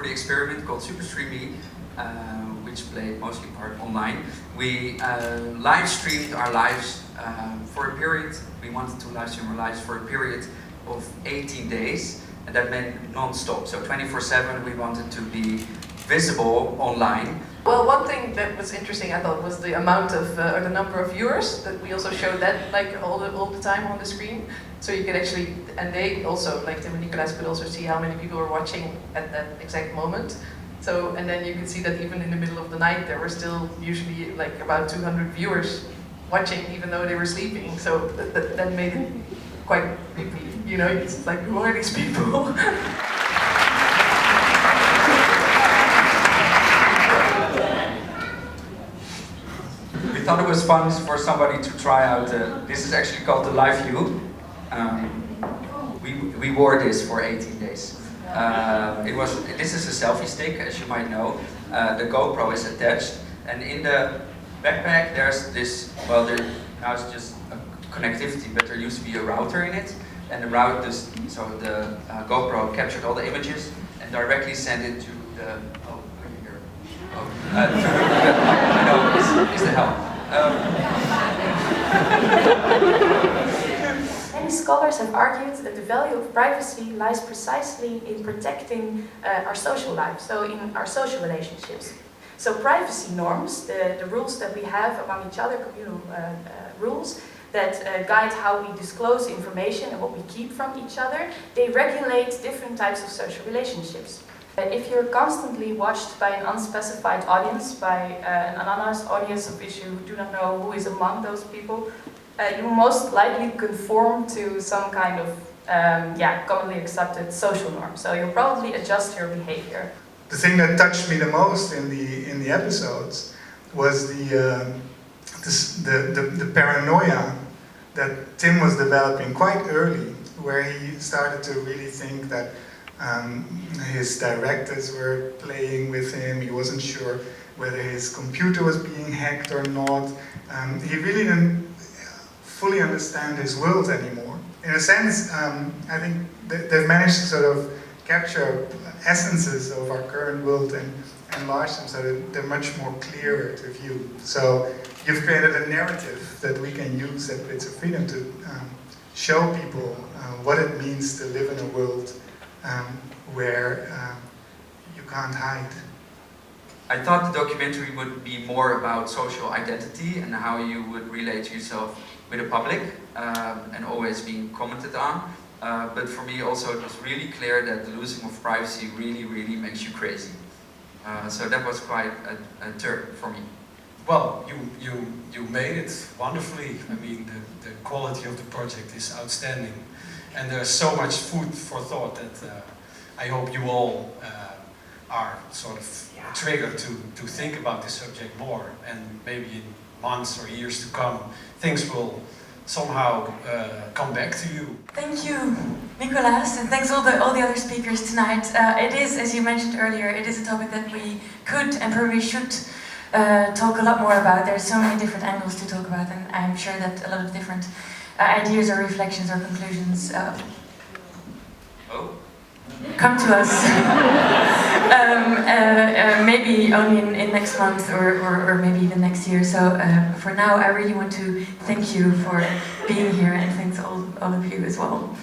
the experiment called SuperStreamE, which played mostly part online. We live streamed our lives for a period. We wanted to live stream our lives for a period of 18 days, and that meant non-stop. So 24/7 we wanted to be visible online. Well, one thing that was interesting, I thought, was the amount of, or the number of viewers, that we also showed that like all the time on the screen. So you could actually, and they also, like Tim and Nicolaas, could also see how many people were watching at that exact moment. So, and then you could see that even in the middle of the night, there were still usually like about 200 viewers watching, even though they were sleeping. So that made it quite creepy, you know, it's like, who are these people? We thought it was fun for somebody to try out, this is actually called the live view. We wore this for 18 days. This is a selfie stick, as you might know. The GoPro is attached, and in the backpack there's this, well, now it's just a connectivity, but there used to be a router in it, and the GoPro captured all the images and directly sent it to the, oh, look here. Oh, I know, is the help. Many scholars have argued that the value of privacy lies precisely in protecting our social life, so in our social relationships. So privacy norms, the rules that we have among each other, communal rules, that guide how we disclose information and what we keep from each other, they regulate different types of social relationships. If you're constantly watched by an unspecified audience, by an anonymous audience of which you do not know who is among those people, you most likely conform to some kind of commonly accepted social norm. So you'll probably adjust your behavior. The thing that touched me the most in the episodes was the paranoia that Tim was developing quite early, where he started to really think that his directors were playing with him. He wasn't sure whether his computer was being hacked or not. He really didn't fully understand his world anymore. In a sense, I think they've managed to sort of capture essences of our current world and enlarge them so that they're much more clearer to view. So you've created a narrative that we can use at Bits of Freedom to show people what it means to live in a world where you can't hide. I thought the documentary would be more about social identity and how you would relate yourself with the public and always being commented on. But for me also it was really clear that the losing of privacy really makes you crazy. So that was quite a turn for me. Well, you made it wonderfully. I mean, the quality of the project is outstanding. And there's so much food for thought that I hope you all are sort of triggered to think about this subject more, and maybe in months or years to come, things will somehow come back to you. Thank you, Nicolaas, and thanks all the other speakers tonight. It is, as you mentioned earlier, it is a topic that we could and probably should talk a lot more about. There's so many different angles to talk about, and I'm sure that a lot of different ideas or reflections or conclusions come to us. Maybe only in next month or maybe even next year. So for now, I really want to thank you for being here, and thanks all of you as well.